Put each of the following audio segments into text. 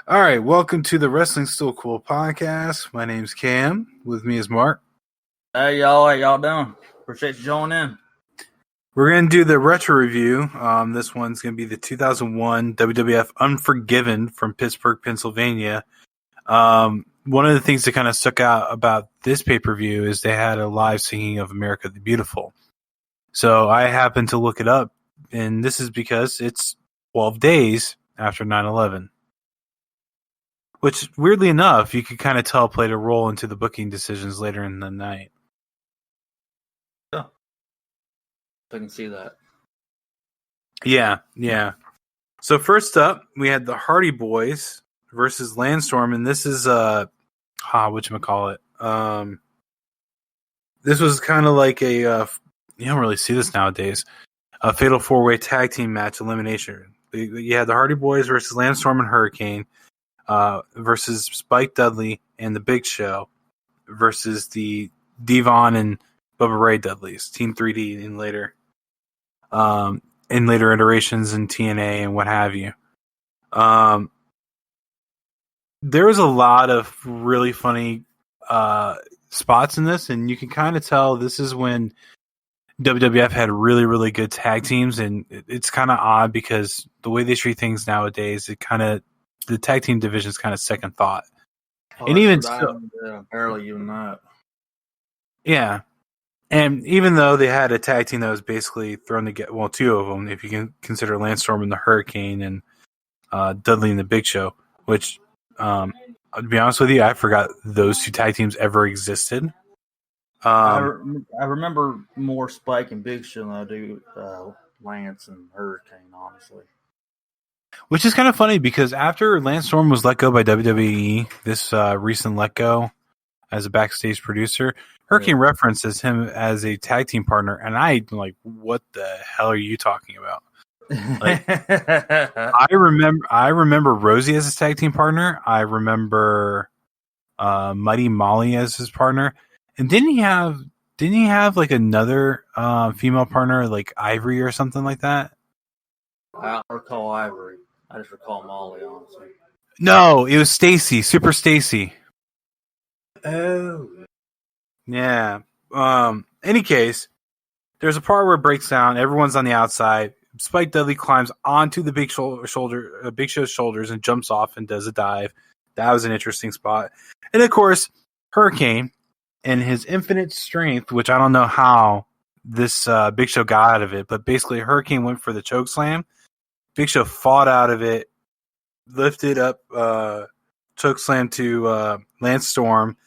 All right, welcome to the Wrestling Still Cool podcast. My name's Cam. With me is Mark. Hey y'all, how y'all doing? Appreciate you joining in. We're going to do the retro review. This one's going to be the 2001 WWF Unforgiven from Pittsburgh, Pennsylvania. One of the things that kind of stuck out about this pay-per-view is they had a live singing of America the Beautiful. So I happened to look it up, and this is because it's 12 days after 9/11. Which, weirdly enough, you could kind of tell played a role into the booking decisions later in the night. Yeah, I can see that. Yeah. So first up, we had the Hardy Boys versus Landstorm, and this is whatchamacallit. This was kind of like a you don't really see this nowadays, a fatal four-way tag team match elimination. You had the Hardy Boys versus Landstorm and Hurricane. Versus Spike Dudley and the Big Show versus the Devon and Bubba Ray Dudleys, Team 3D in later iterations in TNA and what have you. There was a lot of really funny spots in this, and you can kind of tell this is when WWF had really, really good tag teams, and it's kind of odd because the way they treat things nowadays, the tag team division is kind of second thought. And even so, barely even that. Yeah. And even though they had a tag team that was basically thrown together, well, two of them, if you can consider Landstorm and the Hurricane and Dudley and the Big Show, which, to be honest with you, I forgot those two tag teams ever existed. I remember more Spike and Big Show than I do Lance and Hurricane, honestly. Which is kind of funny because after Landstorm was let go by WWE, this recent let go as a backstage producer, Hurricane references him as a tag team partner, and I'm like, what the hell are you talking about? Like, I remember Rosie as his tag team partner. I remember Mighty Molly as his partner, and didn't he have like another female partner like Ivory or something like that? I don't recall Ivory. I just recall Molly, honestly. No, it was Stacy, Super Stacy. Oh. Yeah. Any case, there's a part where it breaks down. Everyone's on the outside. Spike Dudley climbs onto the Big Show's shoulders and jumps off and does a dive. That was an interesting spot. And of course, Hurricane and his infinite strength, which I don't know how this Big Show got out of it, but basically Hurricane went for the choke slam. Big Show fought out of it, lifted up choke slam to Lance Storm,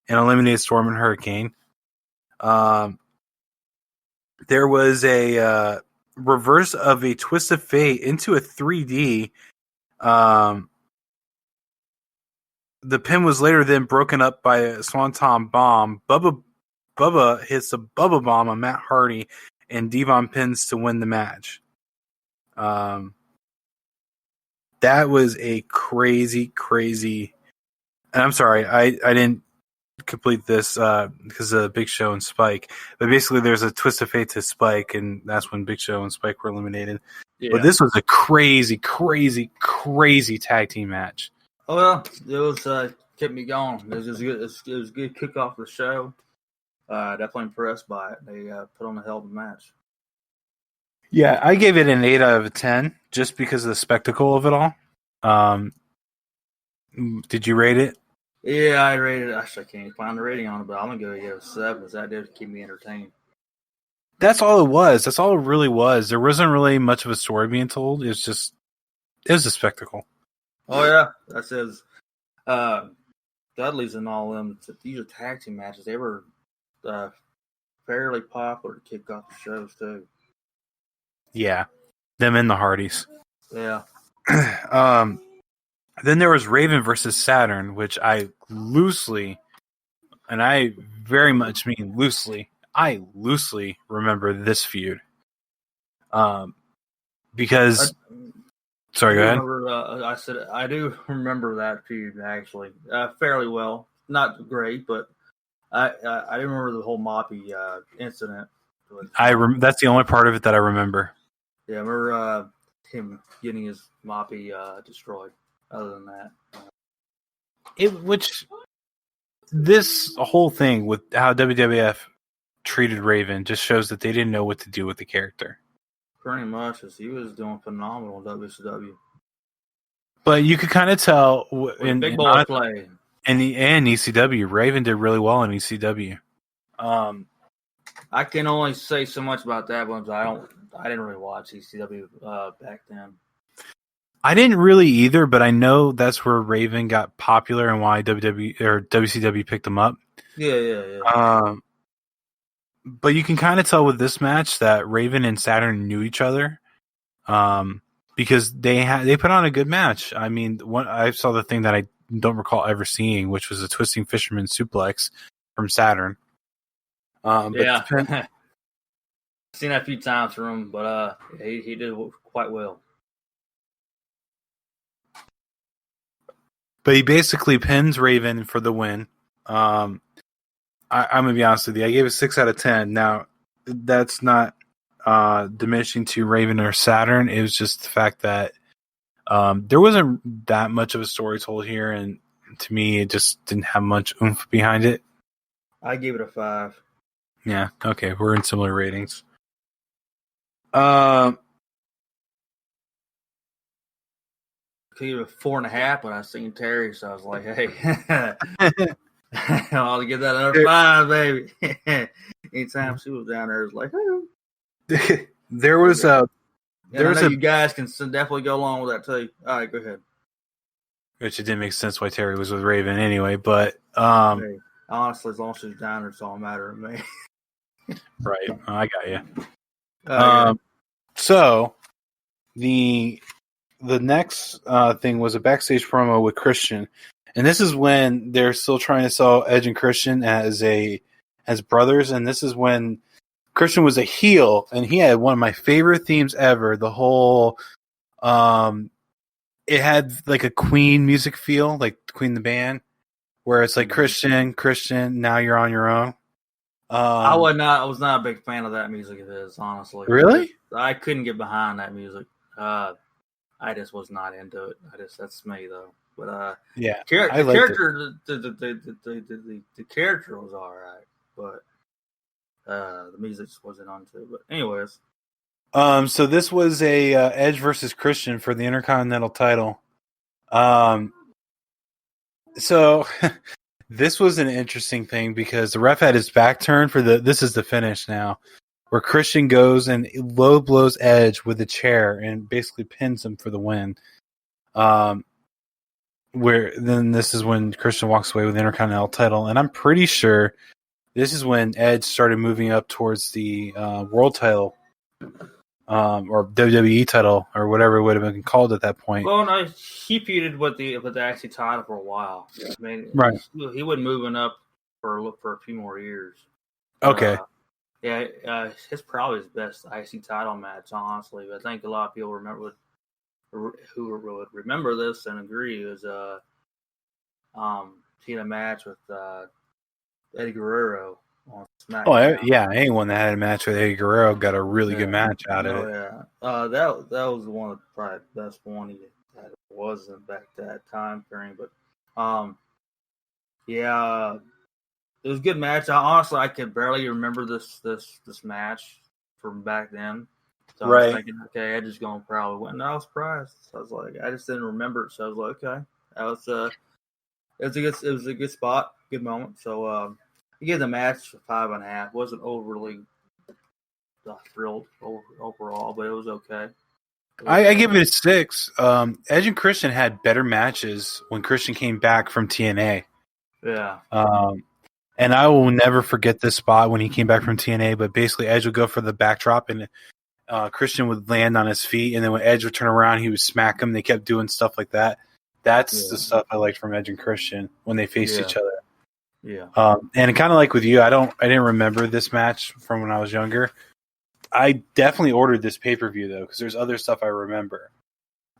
and eliminated Storm and Hurricane. There was a reverse of a twist of fate into a 3D. The pin was later then broken up by a Swanton bomb. Bubba hits a Bubba bomb on Matt Hardy, and Devon pins to win the match. That was a crazy. And I'm sorry, I didn't complete this because of Big Show and Spike. But basically, there's a twist of fate to Spike, and that's when Big Show and Spike were eliminated. Yeah. But this was a crazy tag team match. Oh, well, it was kept me going. It was good. It was a good kickoff of the show. Definitely impressed by it. They put on a hell of a match. Yeah, I gave it an 8 out of 10 just because of the spectacle of it all. Did you rate it? Yeah, I rated it. Actually, I can't find the rating on it, but I'm going to give it a 7 because that did keep me entertained. That's all it was. That's all it really was. There wasn't really much of a story being told. It was a spectacle. Oh, yeah. That says Dudley's and all them. These are tag team matches. They were fairly popular to kick off the shows, too. Yeah, them and the Hardys. Yeah. Then there was Raven versus Saturn, which I loosely, and I very much mean loosely, remember this feud. Because, sorry, go ahead. I do remember that feud actually fairly well. Not great, but I remember the whole Moppy incident. That's the only part of it that I remember. Yeah, I remember him getting his Moppy destroyed. other than that. This whole thing with how WWF treated Raven just shows that they didn't know what to do with the character. Pretty much, as he was doing phenomenal in WCW. But you could kind of tell in big boy play. And ECW, Raven did really well in ECW. I can only say so much about that one. I didn't really watch ECW back then. I didn't really either, but I know that's where Raven got popular and why WCW picked him up. Yeah. But you can kind of tell with this match that Raven and Saturn knew each other, because they put on a good match. I mean, I saw the thing that I don't recall ever seeing, which was a twisting fisherman suplex from Saturn. I've seen that a few times from him, but he did quite well. But he basically pins Raven for the win. I'm gonna be honest with you. I gave it 6 out of 10. Now, that's not diminishing to Raven or Saturn. It was just the fact that there wasn't that much of a story told here, and to me, it just didn't have much oomph behind it. I gave it a 5. Yeah. Okay, we're in similar ratings. Give it a 4.5 when I seen Terry, so I was like, "Hey, I'll give that another 5, baby." Anytime she was down there, it was like, "Hey." There was you guys can definitely go along with that too. All right, go ahead. Which it didn't make sense why Terry was with Raven anyway, but hey, honestly, as long as she's down there, it's all a matter of me. Right, I got you. So the next thing was a backstage promo with Christian, and this is when they're still trying to sell Edge and Christian as brothers, and this is when Christian was a heel, and he had one of my favorite themes ever. The whole it had like a Queen music feel, like Queen the band, where it's like Christian, now you're on your own. I was not a big fan of that music of his, honestly. Really? I couldn't get behind that music. I just was not into it. That's me though. But yeah, the character, the character was all right, but the music just wasn't onto it. But anyways, so this was a Edge versus Christian for the Intercontinental title. So this was an interesting thing because the ref had his back turned for this is the finish now, where Christian goes and low blows Edge with a chair and basically pins him for the win. Where then this is when Christian walks away with the Intercontinental title, and I'm pretty sure this is when Edge started moving up towards the world title, or WWE title, or whatever it would have been called at that point. Well, no, he feuded with the IC title for a while. I mean, right? He was moving up for a few more years. Okay. It's probably his best IC title match, honestly. But I think a lot of people who would remember this and agree is he had a match with Eddie Guerrero on SmackDown. Oh yeah, anyone that had a match with Eddie Guerrero got a really good match out of it. Yeah, that was one of probably the best one he had wasn't back that time frame. But it was a good match. Honestly, I could barely remember this match from back then. So I was thinking, okay, Edge is going to probably win. And I was surprised. So I was like, I just didn't remember it. So I was like, okay, it was a good spot, good moment. So I gave the match a 5.5. Wasn't overly thrilled overall, but it was okay. I give it a 6. Edge and Christian had better matches when Christian came back from TNA. Yeah. And I will never forget this spot when he came back from TNA, but basically Edge would go for the backdrop and Christian would land on his feet, and then when Edge would turn around, he would smack him. They kept doing stuff like that. That's the stuff I liked from Edge and Christian when they faced each other. Yeah. And kind of like with you, I didn't remember this match from when I was younger. I definitely ordered this pay-per-view though, because there's other stuff I remember.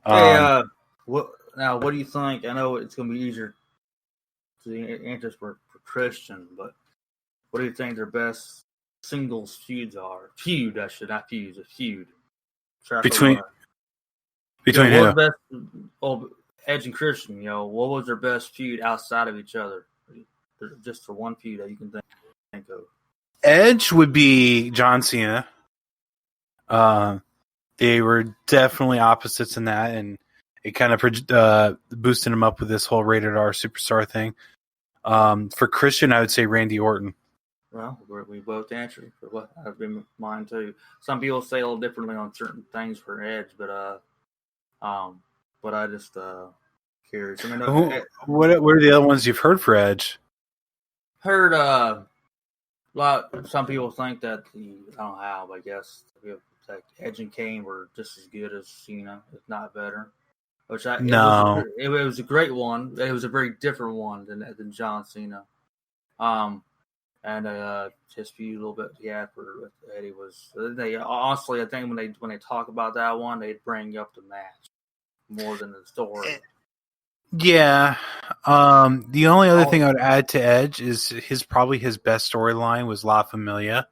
What do you think? I know it's going to be easier to answer for Christian, but what do you think their best singles feuds are? Feud, I should not fuse. A feud. Between who? Best, Edge and Christian, what was their best feud outside of each other? Just for one feud that you can think of. Edge would be John Cena. They were definitely opposites in that, and it kind of boosted him up with this whole rated R superstar thing. For Christian, I would say Randy Orton. Well, we both answered for what I've been mine too. Some people say a little differently on certain things for Edge, but I just curious. I mean, what are the other ones you've heard for Edge? Heard a lot. Some people think that I don't know how, but I guess like Edge and Kane were just as good as Cena, if not better. It was a great one. It was a very different one than John Cena. And his feud a little bit for Eddie was. Honestly, I think when they talk about that one, they bring up the match more than the story. Yeah. The only other thing I would add to Edge is probably his best storyline was La Familia.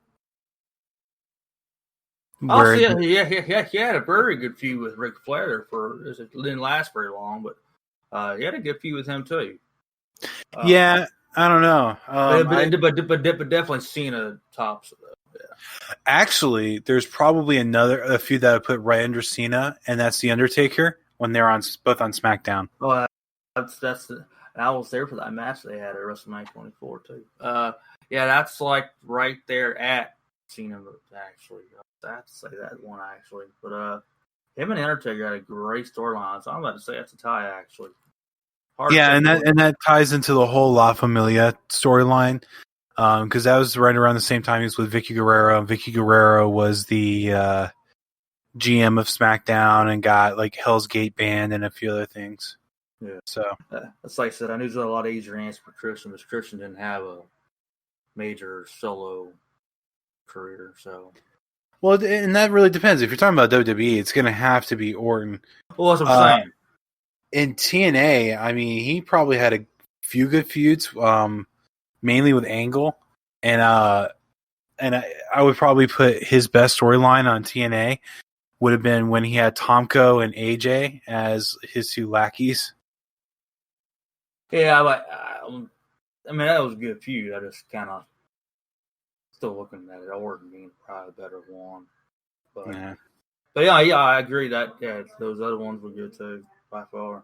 He had a very good feud with Ric Flair. It didn't last very long, but he had a good feud with him too. Yeah, I don't know. But definitely Cena tops. Yeah. Actually, there's probably a feud that I put right under Cena, and that's The Undertaker when they're both on SmackDown. Oh, I was there for that match they had at WrestleMania 24 too. That's like right there at Cena actually. I have to say that one actually, but him and Undertaker had a great storyline. So I'm about to say that's a tie actually. And that ties into the whole La Familia storyline because that was right around the same time he was with Vicky Guerrero. Vicky Guerrero was the GM of SmackDown and got like Hell's Gate banned and a few other things. Yeah. So that's like I said. I knew it was a lot easier answer for Christian, because Christian didn't have a major solo career. So, well, and that really depends. If you're talking about WWE, it's going to have to be Orton. Well, that's what I'm saying. In TNA, I mean, he probably had a few good feuds, mainly with Angle, and I would probably put his best storyline on TNA would have been when he had Tomko and AJ as his two lackeys. Yeah, but I mean that was a good feud. I just kind of still looking at it. Orton being probably the better one, but yeah, I agree that those other ones were good too by far.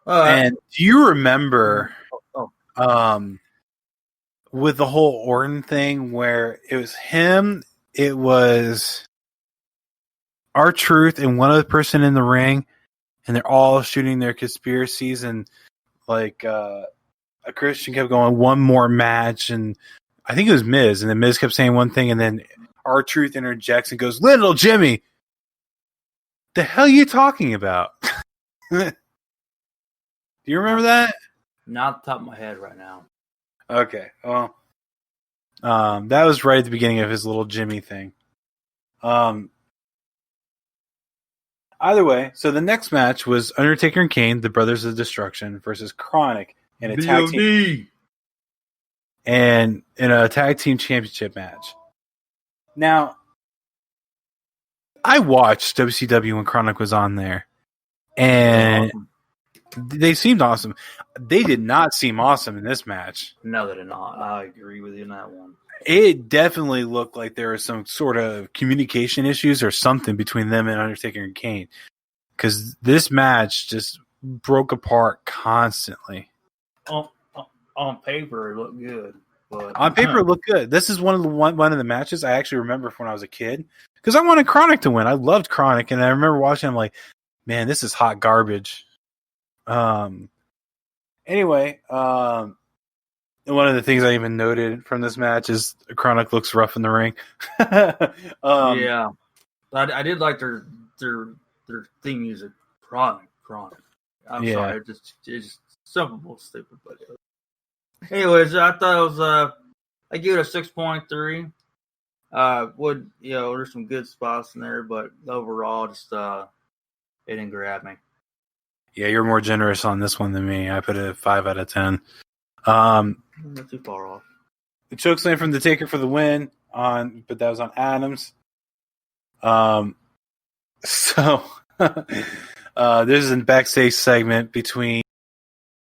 And do you remember with the whole Orton thing where it was him, it was R-Truth and one other person in the ring, and they're all shooting their conspiracies, and like a Christian kept going, one more match, and I think it was Miz, and then Miz kept saying one thing, and then R-Truth interjects and goes, "Little Jimmy, the hell are you talking about?" Do you remember that? Not off the top of my head right now. Okay, well, that was right at the beginning of his little Jimmy thing. Either way, so the next match was Undertaker and Kane, the Brothers of Destruction, versus Chronic in a tag team and in a tag team championship match. Now, I watched WCW when Chronic was on there, and they seemed awesome. They did not seem awesome in this match. No, they did not. I agree with you on that one. It definitely looked like there was some sort of communication issues or something between them and Undertaker and Kane, because this match just broke apart constantly. On paper, it looked good. But on paper, it looked good. This is one of the matches I actually remember from when I was a kid, because I wanted Chronic to win. I loved Chronic, and I remember watching him like, man, this is hot garbage. Anyway, one of the things I even noted from this match is Chronic looks rough in the ring. Yeah, I did like their theme music. Chronic. I'm sorry, it's just simple, stupid. But anyways, I thought it was I give it a 6.3. There's some good spots in there, but overall, just it didn't grab me. Yeah, you're more generous on this one than me. I put it 5 out of 10. Not too far off. The chokeslam from the Taker for the win but that was on Adams. This is a backstage segment between